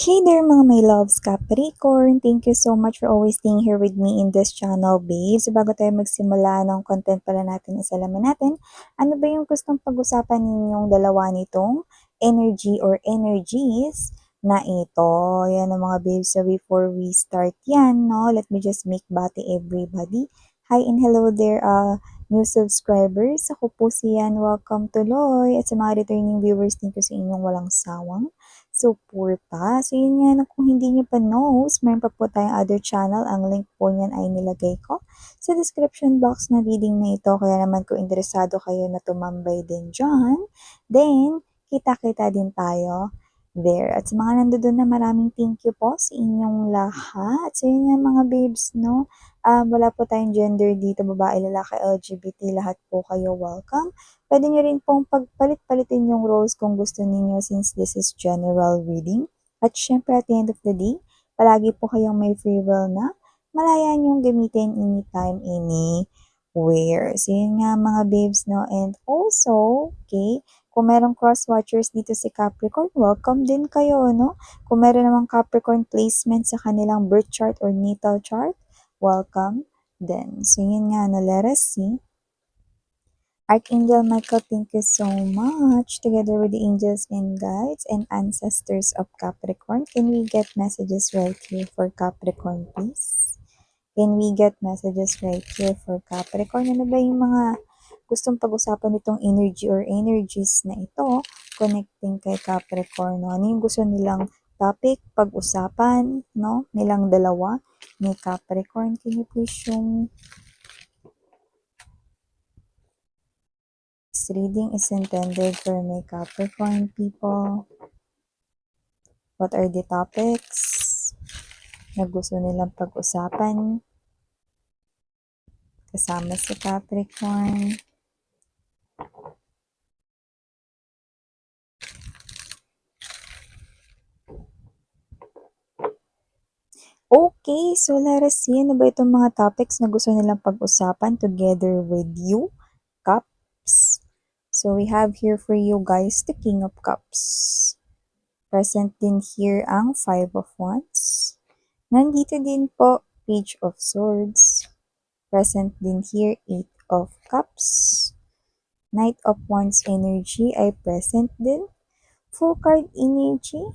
Hey there mga my loves, Capricorn! Thank you so much for always staying here with me in this channel, babes. Bago tayo magsimula ng content pala natin, isalamin natin, ano ba yung gustong pag-usapan ninyong dalawa nitong energy or energies na ito? Yan ang mga babes. So before we start yan, no, let me just make bati everybody. Hi and hello there, new subscribers. Ako po si Yan. Welcome tuloy. At sa mga returning viewers, thank you sa inyong walang sawang suporta. So, yun nga, kung hindi nyo pa knows, meron pa po tayong other channel. Ang link po niyan ay nilagay ko sa description box na reading na ito. Kaya naman kung interesado kayo na tumambay din dyan, then, kita-kita din tayo there. At sa mga nandoon na maraming thank you po sa inyong lahat. So, yun nga mga babes, no? Wala po tayong gender dito, babae, lalaki, LGBT, lahat po kayo welcome. Pwede nyo rin pong pagpalit-palitin yung roles kung gusto ninyo since this is general reading. At syempre at the end of the day, palagi po kayong may free will na malaya nyong gamitin anytime, anywhere. So yun nga mga babes, no? And also, okay, kung merong cross-watchers dito si Capricorn, welcome din kayo, no? Kung meron namang Capricorn placement sa kanilang birth chart or natal chart, welcome din. So yun nga, no, let us see. Archangel Michael, thank you so much. Together with the angels and guides and ancestors of Capricorn, can we get messages right here for Capricorn, please? Can we get messages right here for Capricorn? Ano ba yung mga gustong pag-usapan nitong energy or energies na ito connecting kay Capricorn? No? Ano yung gusto nilang topic, pag-usapan, no? Nilang dalawa ni Capricorn. Can you please show me? This reading is intended for my Capricorn people. What are the topics na gusto nilang pag-usapan kasama si Capricorn? Okay, so let us see. Ano ba itong mga topics na gusto nilang pag-usapan together with you, Cups? So we have here for you guys the King of Cups. Present din here ang Five of Wands. Nandito din po Page of Swords. Present din here Eight of Cups. Knight of Wands energy ay present din. Full card energy.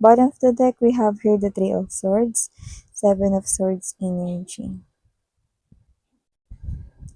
Bottom of the deck, we have here the Three of Swords, Seven of Swords energy.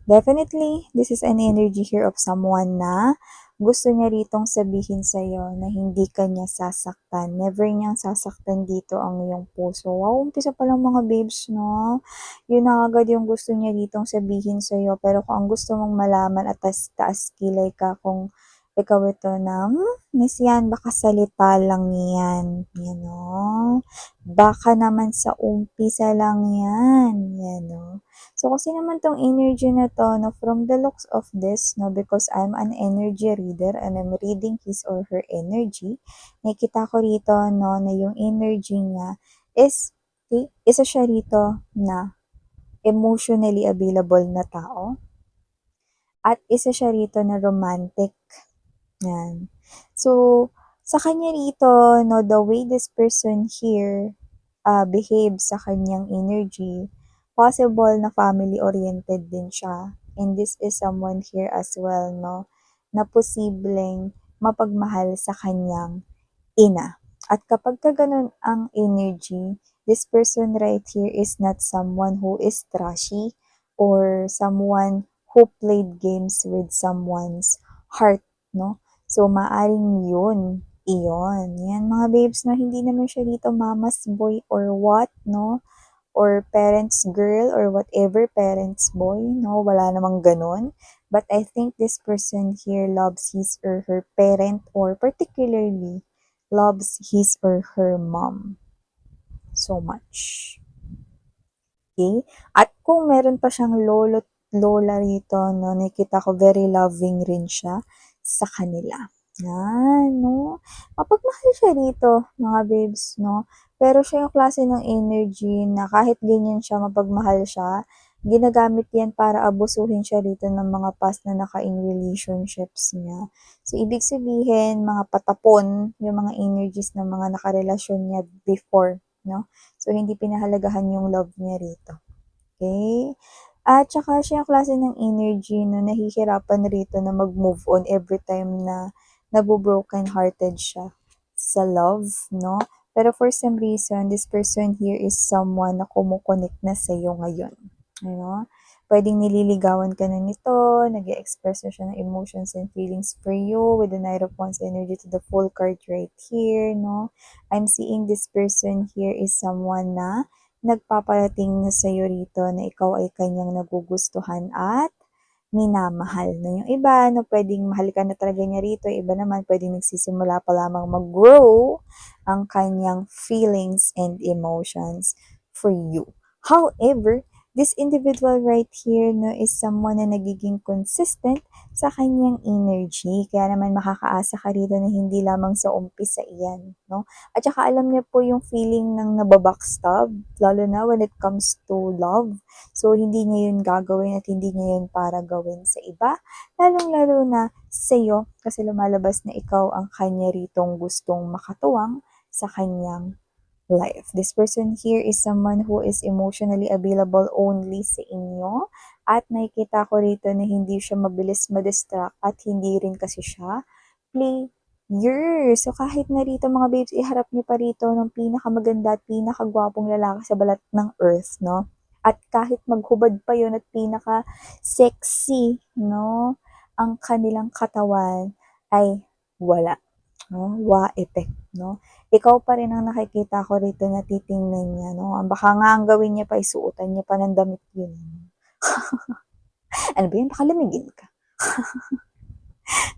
Definitely, this is an energy here of someone na gusto niya ritong sabihin sa'yo na hindi ka niya sasaktan. Never niyang sasaktan dito ang iyong puso. Wow, umpisa pa lang mga babes, no? Yun na agad yung gusto niya ritong sabihin sa'yo. Pero kung ang gusto mong malaman at taas kilay ka kung ikaw ito na, miss yan, baka salita lang yan. Yan, no? Baka naman sa umpisa lang yan. Yan, no? So, kasi naman tong energy na to, no, from the looks of this, no, because I'm an energy reader and I'm reading his or her energy, nakikita ko rito, no, na yung energy niya is, okay, isa siya rito na emotionally available na tao at isa siya rito na romantic. Yan. So, sa kanya rito, no, the way this person here behaves sa kanyang energy, possible na family-oriented din siya. And this is someone here as well, no, na posibleng mapagmahal sa kanyang ina. At kapag ka ganun ang energy, this person right here is not someone who is trashy or someone who played games with someone's heart, no? So, maaring yun, iyon. Yan, mga babes, no? Hindi naman siya dito mama's boy or what, no? Or parents girl or whatever, parents boy, no? Wala namang ganun. But I think this person here loves his or her parent or particularly loves his or her mom so much. Okay? At kung meron pa siyang lolo lola rito, no, nakita ko very loving rin siya sa kanila. Yan, no? Mapagmahal siya dito, mga babes, no? Pero siya yung klase ng energy na kahit ganyan siya, mapagmahal siya, ginagamit yan para abusuhin siya rito ng mga past na naka-in relationships niya. So, ibig sabihin, mga patapon yung mga energies ng mga nakarelasyon niya before, no? So, hindi pinahalagahan yung love niya rito. Okay? At saka siya yung klase ng energy na nahihirapan rito na mag-move on every time na nabu-broken hearted siya sa love, no? Pero for some reason, this person here is someone na kumukonect na sa'yo ngayon. Ano? Pwedeng nililigawan ka na nito, nag-express na siya ng emotions and feelings for you with the Knight of Wands energy to the full card right here, no? I'm seeing this person here is someone na nagpaparating na sa'yo rito na ikaw ay kanyang nagugustuhan at minamahal. Na yung iba, no, pwedeng mahal ka na talaga niya rito. Iba naman, pwedeng nagsisimula pa lamang mag-grow ang kanyang feelings and emotions for you. However, this individual right here no, is someone na nagiging consistent sa kanyang energy. Kaya naman makakaasa ka rito na hindi lamang sa umpisa iyan. No? At saka alam niya po yung feeling ng nababackstab, lalo na when it comes to love. So, hindi niya yun gagawin at hindi niya yun para gawin sa iba. Lalong-lalo na sa iyo kasi lumalabas na ikaw ang kanya ritong gustong makatuwang sa kanyang life. This person here is someone who is emotionally available only sa inyo at nakikita ko rito na hindi siya mabilis madistract at hindi rin kasi siya player. So kahit na rito mga babes, iharap niyo pa rito ng pinakamaganda at pinakagwapong lalaki sa balat ng earth, no? At kahit maghubad pa yon at pinaka-sexy, no? Ang kanilang katawan ay wala. No? Wa effect, no? Ikaw pa rin ang nakikita ko rito na titingnan niya, no? Baka nga ang gawin niya pa, isuotan niya pa ng damit yun. Ano ba yun? Baka lamigin ka.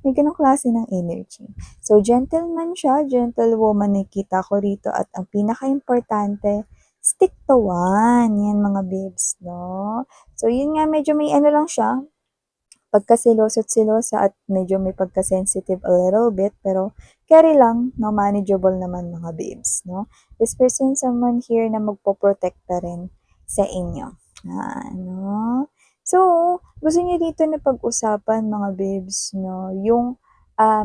May ganong klase ng energy. So, gentleman siya, gentlewoman nakita ko rito at ang pinaka-importante, stick to one. Yan mga babes, no? So, yun nga, medyo may ano lang siya, pagkaseloso at selosa at medyo may pagka-sensitive a little bit, pero carry lang, no, manageable naman mga babes, no? This person, someone here na magpoprotekta rin sa inyo. No? So, gusto niya dito na pag-usapan mga babes, no, yung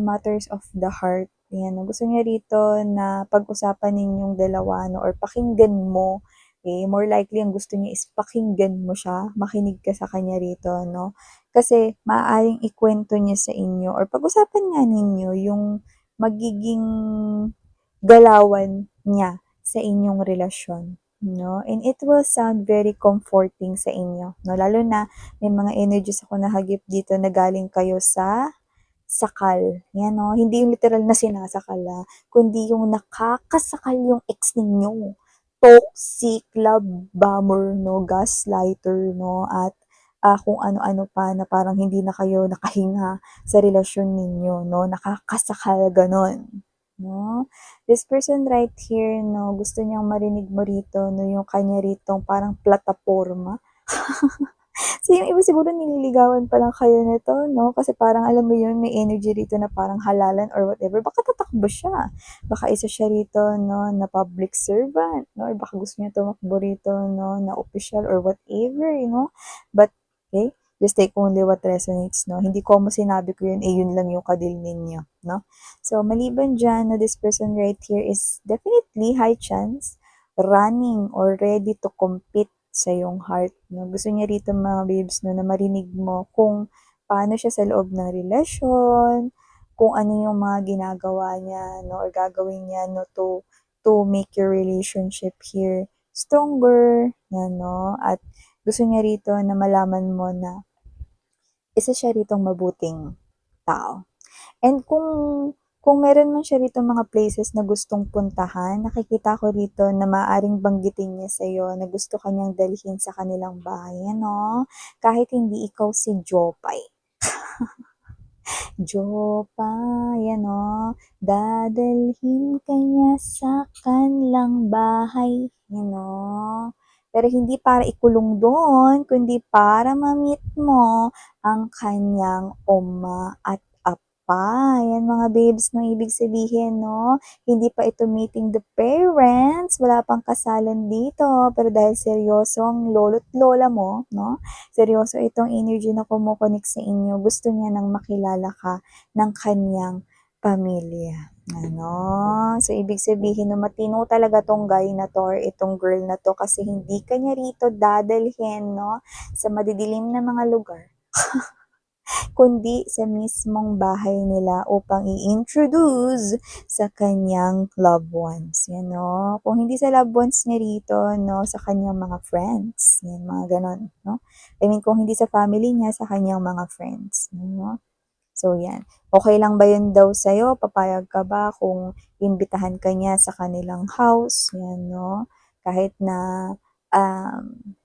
matters of the heart. Yan, gusto niya rito na pag-usapan ninyong dalawa, no, or pakinggan mo. More likely, ang gusto niya is pakinggan mo siya, makinig ka sa kanya rito, no? Kasi maaaring ikwento niya sa inyo or pag-usapan nga ninyo yung magiging galawan niya sa inyong relasyon. No? And it will sound very comforting sa inyo. No? Lalo na may mga energies ako nahagip dito na galing kayo sa sakal. Yan, no? Hindi yung literal na sinasakal, kundi yung nakakasakal yung ex ninyo. Toxic, love bomber, no? Gaslighter, no? At kung ano-ano pa na parang hindi na kayo nakahinga sa relasyon ninyo, no? Nakakasakal ganon. No? This person right here, no? Gusto niyang marinig mo rito, no? Yung kanya ritong parang plataforma. So, yung iba siguro nililigawan pa lang kayo nito, no? Kasi parang alam mo yun, may energy rito na parang halalan or whatever. Baka tatakbo siya. Baka isa siya rito, no, na public servant, no? Or baka gusto niya tumakbo rito, no, na official or whatever, you know? But, okay, just take only what resonates, no? Hindi ko mo sinabi ko yun, yun lang yung kadil ninyo, no? So, maliban dyan, no, this person right here is definitely high chance running or ready to compete sa iyong heart. No? Gusto niya rito mga babes no, na marinig mo kung paano siya sa loob ng relasyon, kung ano yung mga ginagawa niya no, or gagawin niya no, to make your relationship here stronger. Yan, no? At gusto niya rito na malaman mo na isa siya ritong mabuting tao. And kung meron man siya rito mga places na gustong puntahan, nakikita ko rito na maaaring banggitin niya sa iyo na gusto kanyang dalhin sa kanilang bahay, ano? Kahit hindi ikaw si Jopay. Jopay, ano? Dadalhin kanya sa kanilang bahay, ano? Pero hindi para ikulong doon, kundi para ma-meet mo ang kanyang oma at pa. Yan mga babes 'no, ibig sabihin 'no, hindi pa ito meeting the parents, wala pang kasalan dito, pero dahil seryoso ang lolo't lola mo 'no, seryoso itong energy na kumo-connect sa inyo, gusto niya ng makilala ka ng kaniyang pamilya, ano. So, ibig sabihin 'no, matino talaga 'tong guy na 'to or itong girl na 'to kasi hindi ka niya rito dadalhin 'no, sa madidilim na mga lugar kundi sa mismong bahay nila upang i-introduce sa kanyang loved ones, 'yan 'no. Kung hindi sa loved ones niya rito 'no, sa kanyang mga friends, 'yan mga gano'n 'no. I mean kung hindi sa family niya, sa kanyang mga friends, 'no. So 'yan, okey lang ba 'yun daw sa'yo, papayag ka ba kung imbitahan ka niya sa kanilang house, 'yan 'no, kahit na, um,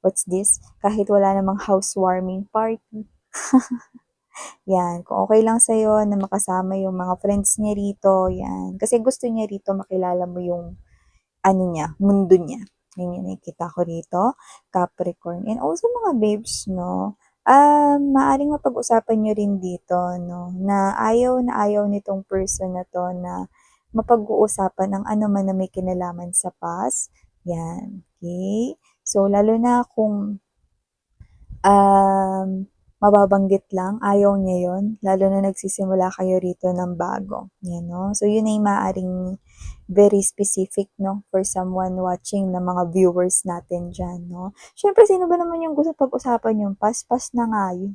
what's this, kahit wala namang housewarming party. 'Yan, kung okey lang sa'yo na makasama yung mga friends niya rito, 'yan. Kasi gusto niya rito makilala mo yung ano niya, mundo niya. 'Yun yung nakikita ko rito, Capricorn. And also mga babes 'no, maaaring mapag-usapan niyo rin dito 'no, na ayaw nitong person na 'to na mapag-uusapan ang ano man na may kinalaman sa past, 'yan, okey? So lalo na kung mababanggit lang, ayaw niya 'yun, lalo na nagsisimula kayo rito ng bago, 'yan 'no. So 'yun ay maaaring very specific 'no, for someone watching na mga viewers natin diyan 'no. Siyempre sino ba naman yung gusto pag-usapan yung past, past na nga 'yun.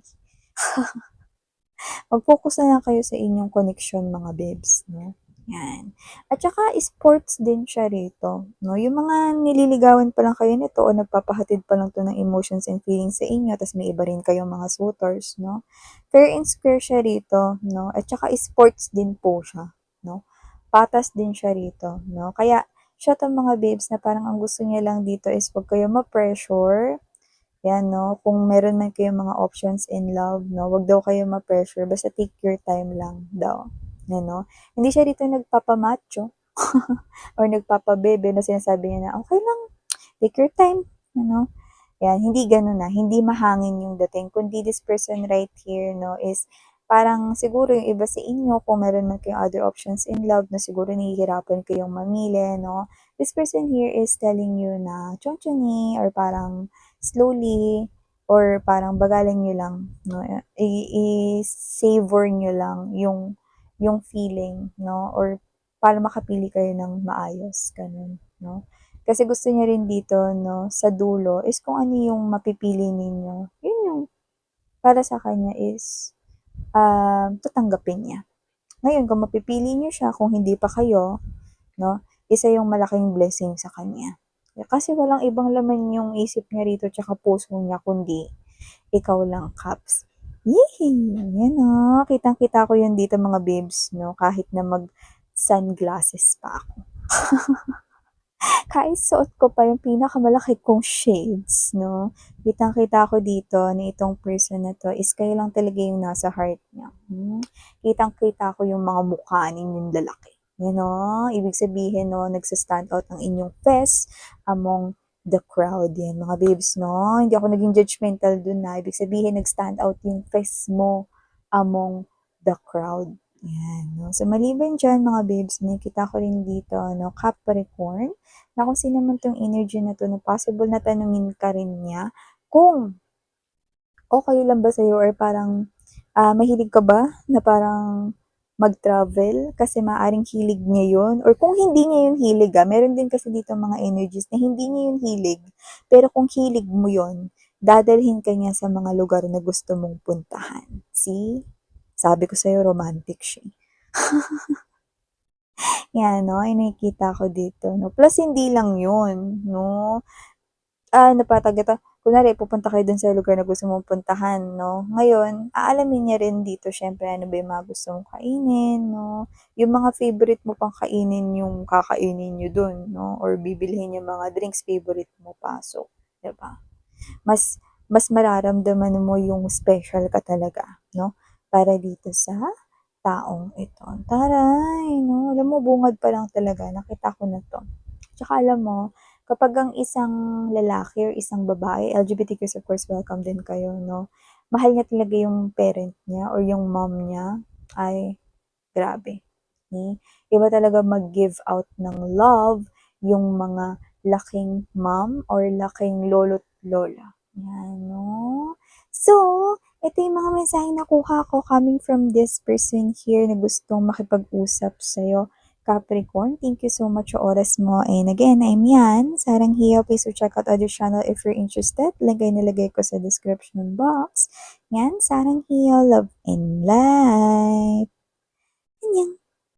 Mag-focus na lang kayo sa inyong connection mga babes 'no, 'yan. At saka sports din siya rito 'no, yung mga nililigawan pa lang kayo nito o nagpapahatid pa lang 'to ng emotions and feelings sa inyo ta's may iba rin kayong mga suitors 'no, fair and square siya rito 'no, at saka sports din po siya 'no, patas din siya rito 'no. Kaya siya 'tong mga babes na parang ang gusto niya lang dito is 'wag kayo ma-pressure. 'Yan 'no, kung meron man kayong mga options in love 'no, 'wag daw kayo ma-pressure basta take your time lang daw, 'yan 'no. Hindi siya dito nagpapa-macho or nagpapabebe na sinasabi niya na, "Okey lang, take your time," ano. 'Yan, hindi gano'n, hindi mahangin yung dating kundi this person right here 'no is parang siguro yung iba sa inyo kung meron man kayong other options in love na siguro nahihirapan kayong mamili 'no, this person here is telling you na tiyoni or parang slowly or parang bagalan niyo lang 'no, i-savor niyo lang yung feeling 'no or para makapili kayo ng maayos, gano'n 'no. Kasi gusto niya rin dito 'no, sa dulo is kung ano yung mapipili ninyo, yun yung para sa kanya is, tatanggapin niya. Ngayon kung mapipili niyo siya kung hindi pa kayo 'no, isa yung malaking blessing sa kanya. Kasi walang ibang laman yung isip niya rito tsaka puso niya kundi ikaw lang, Kaps. Yehey! Yan, kitang-kita ko yun dito mga babes 'no, kahit na mag-sunglasses pa ako. Kahit suot ko pa yung pinakamalaki kong shades 'no, kitang-kita ko dito na itong person na 'to is kayo lang talaga yung nasa heart niya, Kitang-kita ko yung mga mukha ninyong lalaki, you know? Ibig sabihin 'no, nagsa-stand out ang inyong face among the crowd, 'yan mga babes 'no. Hindi ako naging judgmental dun, ibig sabihin nag-stand out yung face mo among the crowd, 'yan 'no. So maliban diyan mga babes, nakikita ko rin dito 'no, Capricorn na kung sino man 'tong energy na 'to na possible na tanungin ka rin niya kung okey lang ba sa'yo or parang, mahilig ka ba na parang mag-travel kasi maaaring hilig niya 'yun or kung hindi niya 'yun hilig, meron din kasi dito mga energies na hindi niya 'yun hilig, pero kung hilig mo 'yun, dadalhin ka niya sa mga lugar na gusto mong puntahan. See? Sabi ko sa'yo romantic siya, eh. 'Yan 'no, yung nakikita ko dito 'no, plus hindi lang 'yun 'no. Napatag ito, kunwari pupunta kayo dun sa lugar na gusto mong puntahan 'no, ngayon aalamin niya rin dito siyempre ano ba yung mga gusto mong kainin 'no, yung mga favorite mo pang kainin yung kakainin niyo dun 'no, or bibilhin yung mga drinks favorite mo pa, so 'di ba? Mas mas mararamdaman mo yung special ka talaga 'no, para dito sa taong ito. Taray 'no, alam mo bungad pa lang talaga nakita ko na 'to. Tsaka alam mo, kapag ang isang lalaki or isang babae, LGBTQs of course welcome din kayo 'no, mahal niya talaga yung parent niya or yung mom niya, ay grabe. Okay? Iba talaga mag-give out ng love yung mga laking mom or laking lolo't lola. Yan, no? So, ito yung mga mensaheng nakuha ko coming from this person here na gustong makipag-usap sa'yo. Capricorn, thank you so much sa oras mo. And again, I'm Yan, Sarang Hiya. Please check out other channel if you're interested. Lagay nilagay ko sa description box. Yan, Sarang Hiya, love and light.